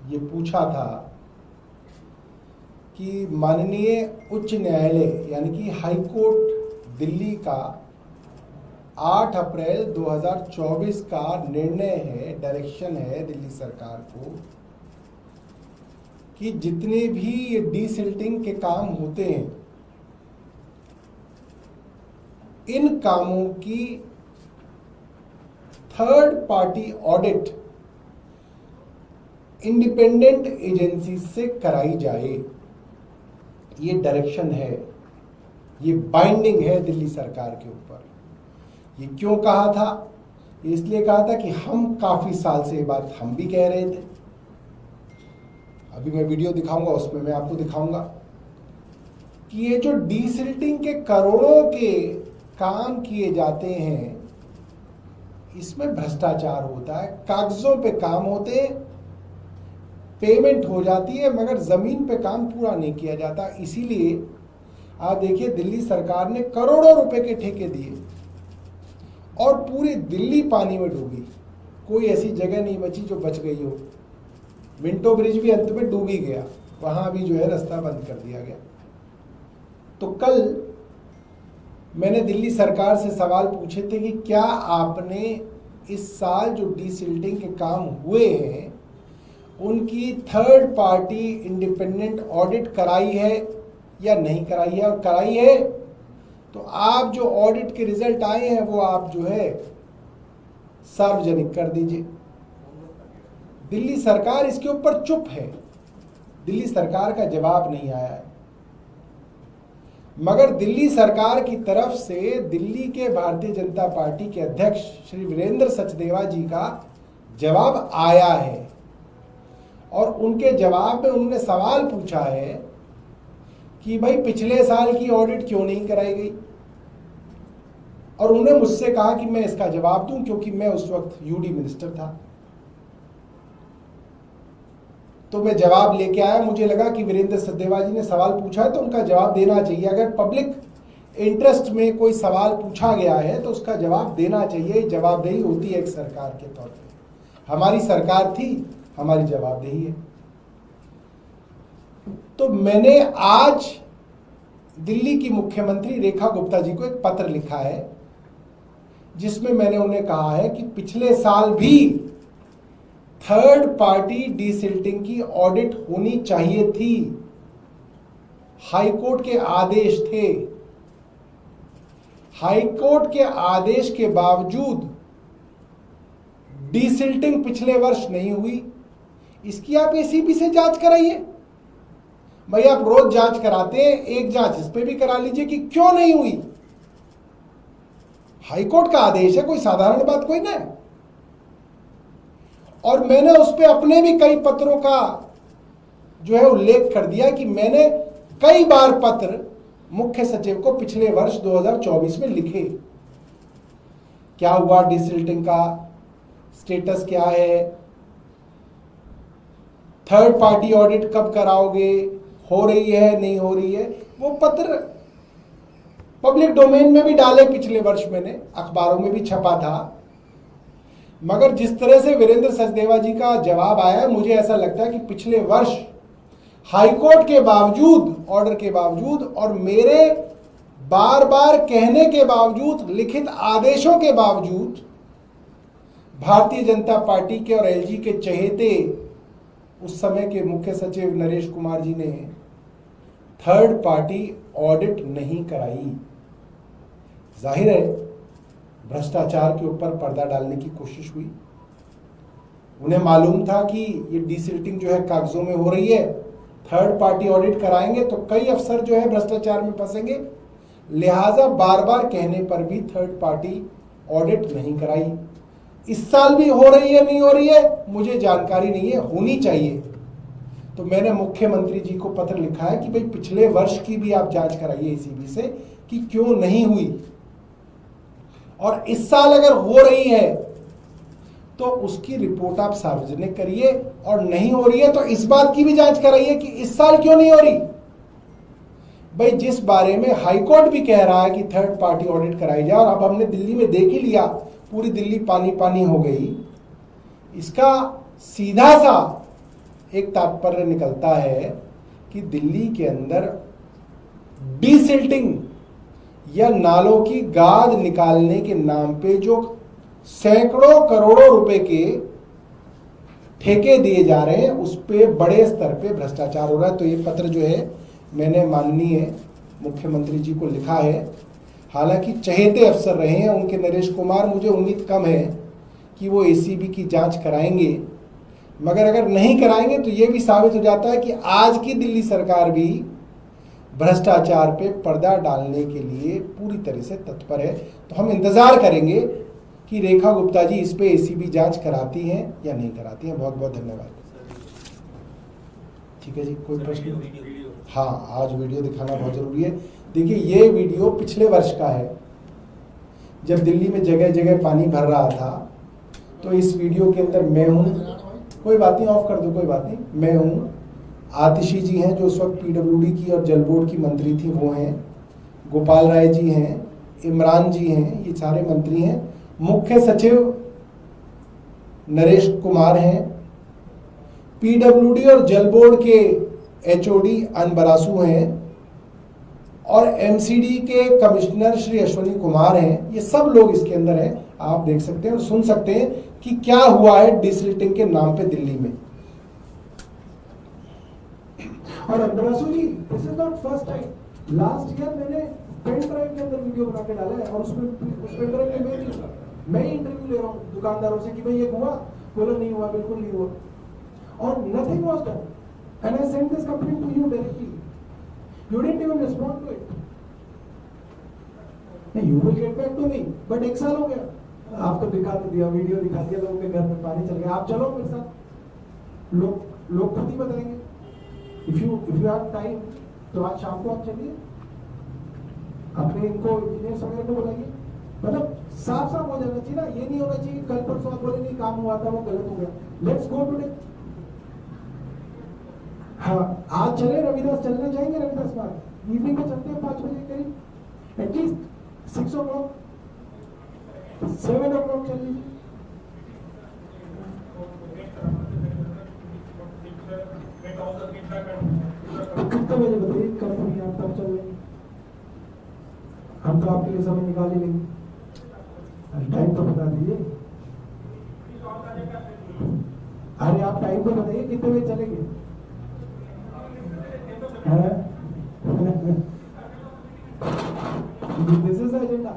ये पूछा था कि माननीय उच्च न्यायालय यानी कि हाई कोर्ट दिल्ली का 8 अप्रैल 2024 का निर्णय है, डायरेक्शन है दिल्ली सरकार को कि जितने भी ये डीसिल्टिंग के काम होते हैं, इन कामों की third party audit independent agency से कराई जाए। ये डायरेक्शन है, ये बाइंडिंग है दिल्ली सरकार के ऊपर। ये क्यों कहा था? इसलिए कहा था कि हम काफी साल से ये बात हम भी कह रहे थे। अभी मैं वीडियो दिखाऊंगा, उसमें मैं आपको दिखाऊंगा कि ये जो डीसिल्टिंग के करोड़ों के काम किए जाते हैं, इसमें भ्रष्टाचार होता है। कागजों पे काम होते हैं, पेमेंट हो जाती है, मगर जमीन पे काम पूरा नहीं किया जाता। इसीलिए आप देखिए, दिल्ली सरकार ने करोड़ों रुपए के ठेके दिए और पूरी दिल्ली पानी में डूबी। कोई ऐसी जगह नहीं बची जो बच गई हो। मिंटो ब्रिज भी अंत में डूब ही गया, वहां भी जो है रास्ता बंद कर दिया गया। तो कल मैंने दिल्ली सरकार से सवाल पूछे थे कि क्या आपने इस साल जो डीसिल्टिंग के काम हुए हैं उनकी थर्ड पार्टी इंडिपेंडेंट ऑडिट कराई है या नहीं कराई है, और कराई है तो आप जो ऑडिट के रिजल्ट आए हैं वो आप जो है सार्वजनिक कर दीजिए। दिल्ली सरकार इसके ऊपर चुप है, दिल्ली सरकार का जवाब नहीं आया है। मगर दिल्ली सरकार की तरफ से दिल्ली के भारतीय जनता पार्टी के अध्यक्ष श्री वीरेंद्र सचदेवा जी का जवाब आया है, और उनके जवाब में उन्होंने सवाल पूछा है कि भाई पिछले साल की ऑडिट क्यों नहीं कराई गई, और उन्होंने मुझसे कहा कि मैं इसका जवाब दूं क्योंकि मैं उस वक्त यूडी मिनिस्टर था। तो मैं जवाब लेके आया। मुझे लगा कि वीरेंद्र सचदेवा जी ने सवाल पूछा है तो उनका जवाब देना चाहिए। अगर पब्लिक इंटरेस्ट में कोई सवाल पूछा गया है तो उसका जवाब देना चाहिए। जवाबदेही होती है एक सरकार के तौर पे। हमारी सरकार थी, हमारी जवाबदेही है। तो मैंने आज दिल्ली की मुख्यमंत्री रेखा गुप्ता जी को एक पत्र लिखा है जिसमें मैंने उन्हें कहा है कि पिछले साल भी थर्ड पार्टी डीसिल्टिंग की ऑडिट होनी चाहिए थी। हाईकोर्ट के आदेश थे। हाईकोर्ट के आदेश के बावजूद डीसिल्टिंग पिछले वर्ष नहीं हुई। इसकी आप एसीबी से जांच कराइए। भाई आप रोज जांच कराते हैं, एक जांच इस पे भी करा लीजिए कि क्यों नहीं हुई। हाईकोर्ट का आदेश है, कोई साधारण बात कोई ना है। और मैंने उस पे अपने भी कई पत्रों का जो है उल्लेख कर दिया कि मैंने कई बार पत्र मुख्य सचिव को पिछले वर्ष 2024 में लिखे। क्या हुआ, डीसिल्टिंग का स्टेटस क्या है, थर्ड पार्टी ऑडिट कब कराओगे, हो रही है नहीं हो रही है। वो पत्र पब्लिक डोमेन में भी डाले, पिछले वर्ष मैंने अखबारों में भी छपा था। मगर जिस तरह से वीरेंद्र सचदेवा जी का जवाब आया है, मुझे ऐसा लगता है कि पिछले वर्ष हाईकोर्ट के बावजूद, ऑर्डर के बावजूद और मेरे बार बार कहने के बावजूद, लिखित आदेशों के बावजूद, भारतीय जनता पार्टी के और एलजी के चहेते उस समय के मुख्य सचिव नरेश कुमार जी ने थर्ड पार्टी ऑडिट नहीं कराई। जाहिर है भ्रष्टाचार के ऊपर पर्दा डालने की कोशिश हुई। उन्हें मालूम था कि ये डीसिल्टिंग जो है कागजों में हो रही है, थर्ड पार्टी ऑडिट कराएंगे तो कई अफसर जो है भ्रष्टाचार में फंसेंगे। लिहाजा बार बार कहने पर भी थर्ड पार्टी ऑडिट नहीं कराई। इस साल भी हो रही है नहीं हो रही है मुझे जानकारी नहीं है, होनी चाहिए। तो मैंने मुख्यमंत्री जी को पत्र लिखा है कि भाई पिछले वर्ष की भी आप जांच कराइए एसीबी से कि क्यों नहीं हुई, और इस साल अगर हो रही है तो उसकी रिपोर्ट आप सार्वजनिक करिए, और नहीं हो रही है तो इस बात की भी जांच कराइए कि इस साल क्यों नहीं हो रही। भाई जिस बारे में हाईकोर्ट भी कह रहा है कि थर्ड पार्टी ऑडिट कराई जाए, और अब हमने दिल्ली में देख ही लिया, पूरी दिल्ली पानी पानी हो गई। इसका सीधा सा एक तात्पर्य निकलता है कि दिल्ली के अंदर डीसिल्टिंग या नालों की गाद निकालने के नाम पे जो सैकड़ों करोड़ों रुपए के ठेके दिए जा रहे हैं, उस पे बड़े स्तर पे भ्रष्टाचार हो रहा है। तो ये पत्र जो है मैंने माननीय मुख्यमंत्री जी को लिखा है। हालांकि चहेते अफसर रहे हैं उनके नरेश कुमार, मुझे उम्मीद कम है कि वो एसीबी की जांच कराएंगे, मगर अगर नहीं कराएंगे तो ये भी साबित हो जाता है कि आज की दिल्ली सरकार भी भ्रष्टाचार पे पर्दा डालने के लिए पूरी तरह से तत्पर है। तो हम इंतजार करेंगे कि रेखा गुप्ता जी इस पे एसीबी जांच कराती हैं या नहीं कराती हैं। बहुत बहुत धन्यवाद। ठीक है जी, कोई प्रश्न? हाँ, आज वीडियो दिखाना बहुत जरूरी है। देखिए, ये वीडियो पिछले वर्ष का है, जब दिल्ली में जगह जगह पानी भर रहा था। तो इस वीडियो के अंदर मैं हूँ, कोई बात नहीं, ऑफ कर दो, कोई बात नहीं, मैं हूँ, आतिशी जी हैं जो उस वक्त पीडब्ल्यूडी की और जल बोर्ड की मंत्री थी, वो हैं, गोपाल राय जी हैं, इमरान जी हैं, ये सारे मंत्री हैं, मुख्य सचिव नरेश कुमार हैं, पीडब्ल्यूडी और जल बोर्ड के एचओडी अनबरासू हैं, और एमसीडी के कमिश्नर श्री अश्वनी कुमार हैं। ये सब लोग इसके अंदर हैं। आप देख सकते हैं और सुन सकते हैं कि क्या हुआ है डिसिल्टिंग के नाम पे दिल्ली में। और Anbarasu ji, this is not first time. Last year मैंने पेन ड्राइव के अंदर वीडियो बना के डाला है, और उस पेन ड्राइव में मैं ही इंटरव्यू ले रहा हूँ दुकानदारों से कि भाई ये हुआ, बोलो नहीं हुआ, बिल्कुल नहीं हुआ, और nothing was done, and I sent this complaint to you directly, you didn't even respond to it. You will get back to me, but एक साल हो गया, आपको दिखा तो दिया, वीडियो दिखा दिया, लोगों के घर में पानी चल गया। आप चलो मेरे साथ, लोग खुद ही बताएंगे। इफ यू हैव टाइम तो आज शाम को आप चलिए, अपने इनको इंजीनियर्स वगैरह को बुलाइए, मतलब साफ साफ हो जाना चाहिए ना। ये नहीं होना चाहिए कल परसों आप बोले नहीं काम हुआ था, वो गलत हो गया। Let's go today. हाँ, आज चले रविदास, चलना चाहेंगे रविदास पार्क, इवनिंग में चलते हैं 5 बजे करीब, एटलीस्ट 6 o'clock 7 o'clock चल लीजिए। कितने बजे बताइए, कब फ्री आप तब चल लेंगे, हम तो आपके लिए समय निकाल ही लेंगे। टाइम तो बता दीजिए। अरे आप टाइम तो बताइए, कितने बजे चलेंगे? This is the agenda.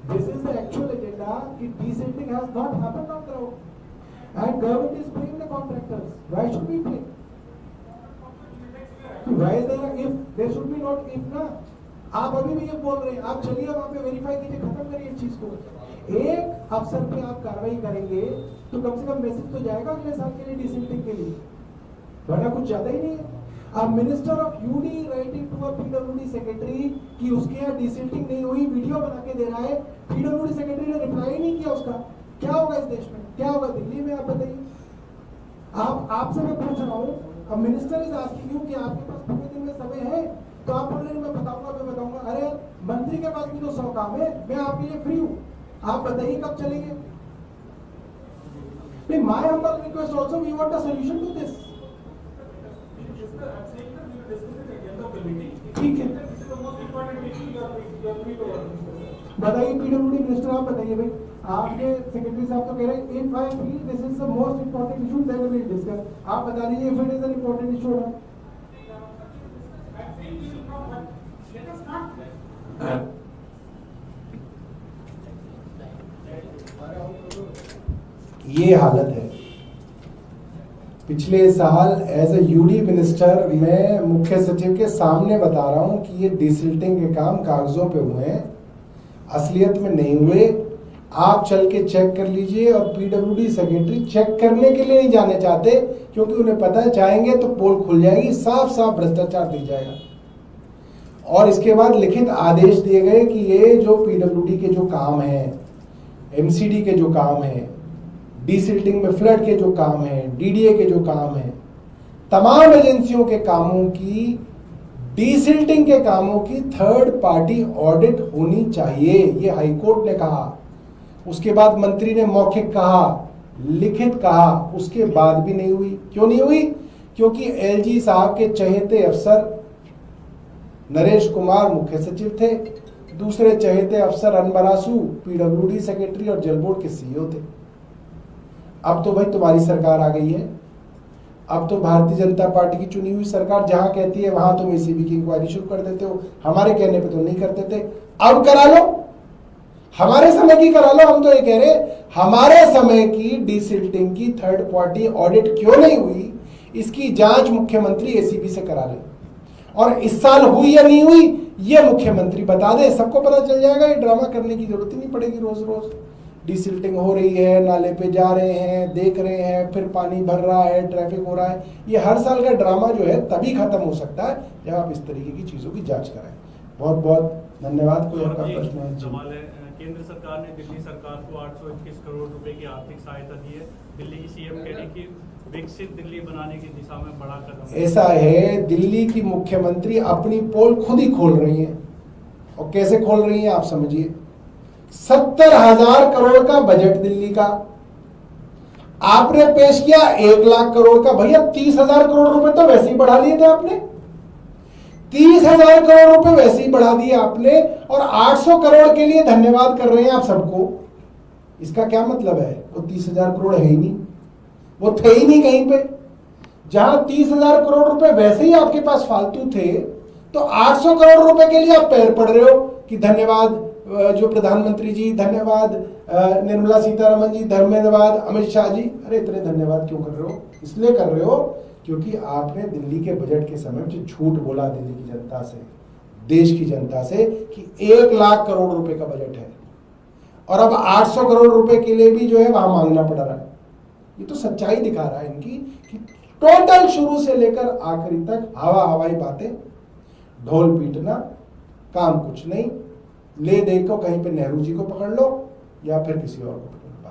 This is the actual agenda. कि desilting has not happened on ground, and government is paying the contractors. Why should we pay? Why is there a if? There should be not if ना। आप अभी भी ये बोल रहे हैं, आप चलिए वहां पे वेरीफाई कीजिए, खत्म करिए इस चीज को। एक अफसर पे आप कार्रवाई करेंगे तो कम से कम मैसेज तो जाएगा अगले साल के लिए डिसिल्टिंग के लिए, वरना कुछ ज्यादा ही नहीं है। अब minister of UD writing to a PWD secretary कि उसके यहाँ डिसिल्टिंग नहीं हुई, वीडियो बना के दे रहा है, पीडब्ल्यूडी सेक्रेटरी ने रिप्लाई नहीं किया उसका। क्या होगा इस देश में, क्या होगा दिल्ली में, आप बताइए। आपसे मैं पूछ रहा हूँ, अब मिनिस्टर इज आस्किंग यू कि आपके पास पूरे दिन में समय है, तो आप बोल रहे हैं मैं बताऊंगा। अरे मंत्री के पास भी तो 100 काम है, मैं आपके लिए फ्री हूँ, आप बताइए कब चलेंगे। My humble request also, we want a solution to this. ठीक है, बताइए पीडब्ल्यूडी मिनिस्टर, आप बताइए भाई, आपके सेक्रेटरी साहब तो कह रहे हैं if I feel this is the most important issue then we will discuss. आप बता दीजिए if it is an important issue है। ये हालत है। पिछले साल एज ए यूडी मिनिस्टर मैं मुख्य सचिव के सामने बता रहा हूं कि ये डिसिल्टिंग के काम कागजों पे हुए हैं, असलियत में नहीं हुए। आप चल के चेक कर लीजिए। और पीडब्ल्यूडी सेक्रेटरी चेक करने के लिए नहीं जाने चाहते, क्योंकि उन्हें पता है चाहेंगे तो पोल खुल जाएगी, साफ साफ भ्रष्टाचार दिख जाएगा। और इसके बाद लिखित आदेश दिए गए कि ये जो पीडब्ल्यूडी के जो काम है, एमसीडी के जो काम है, डिसिल्टिंग में फ्लड के जो काम है, डीडीए के जो काम है, तमाम एजेंसियों के कामों की, डिसिल्टिंग के कामों की थर्ड पार्टी ऑडिट होनी चाहिए, ये हाईकोर्ट ने कहा। उसके बाद मंत्री ने मौखिक कहा, लिखित कहा, उसके बाद भी नहीं हुई। क्यों नहीं हुई? क्योंकि एलजी साहब के चहेते अफसर नरेश कुमार मुख्य सचिव थे, दूसरे चहेते अफसर अनबरासू पीडब्ल्यूडी सेक्रेटरी और जल बोर्ड के सीईओ थे। अब तो भाई तुम्हारी सरकार आ गई है, अब तो भारतीय जनता पार्टी की चुनी हुई सरकार जहां कहती है वहां तुम एसीबी की इंक्वायरी शुरू कर देते हो, हमारे कहने पे तो नहीं करते थे, अब करा लो, हमारे समय की करा लो। हम तो ये कह रहे हमारे समय की डीसिल्टिंग की थर्ड पार्टी ऑडिट क्यों नहीं हुई, इसकी जांच मुख्यमंत्री एसीबी से करा ले, और इस साल हुई या नहीं हुई ये मुख्यमंत्री बता दे, सबको पता चल जाएगा। ये ड्रामा करने की जरूरत ही नहीं पड़ेगी। रोज रोज डीसिल्टिंग हो रही है, नाले पे जा रहे हैं, देख रहे हैं, फिर पानी भर रहा है, ट्रैफिक हो रहा है, ये हर साल का ड्रामा जो है तभी खत्म हो सकता है जब आप इस तरीके की चीजों की जांच कराएं। बहुत बहुत धन्यवाद। कोई आपका प्रश्न है? केंद्र सरकार ने दिल्ली सरकार को 821 करोड़ रुपए की आर्थिक सहायता दी है। दिल्ली की सीएम कह रही कि विकसित दिल्ली बनाने की दिशा में बड़ा कदम। ऐसा है, दिल्ली की मुख्यमंत्री अपनी पोल खुद ही खोल रही है, और कैसे खोल रही है आप समझिए। 70,000 करोड़ का बजट दिल्ली का आपने पेश किया, 1 लाख करोड़ का। भैया 30,000 करोड़ रुपए तो वैसे ही बढ़ा लिए थे आपने, 30,000 करोड़ रुपए वैसे ही बढ़ा दिए आपने, और 800 करोड़ के लिए धन्यवाद कर रहे हैं आप सबको। इसका क्या मतलब है? वो 30,000 करोड़ है ही नहीं, वो थे ही नहीं कहीं पे। जहां 30,000 करोड़ रुपए वैसे ही आपके पास फालतू थे, तो 800 करोड़ रुपए के लिए आप पैर पड़ रहे हो कि धन्यवाद जो प्रधानमंत्री जी, धन्यवाद निर्मला सीतारमन जी, धन्यवाद अमित शाह जी। अरे इतने धन्यवाद क्यों कर रहे हो? इसलिए कर रहे हो क्योंकि आपने दिल्ली के बजट के समय जो झूठ बोला दिल्ली की जनता से, देश की जनता से, कि 1 लाख करोड़ रुपए का बजट है, और अब 800 करोड़ रुपए के लिए भी जो है वहां मांगना पड़ रहा है। ये तो सच्चाई दिखा रहा है इनकी कि टोटल शुरू से लेकर आखिरी तक हवाई बातें, ढोल पीटना, काम कुछ नहीं। ले दे को कहीं पे नेहरू जी को पकड़ लो या फिर किसी और को पकड़ लो।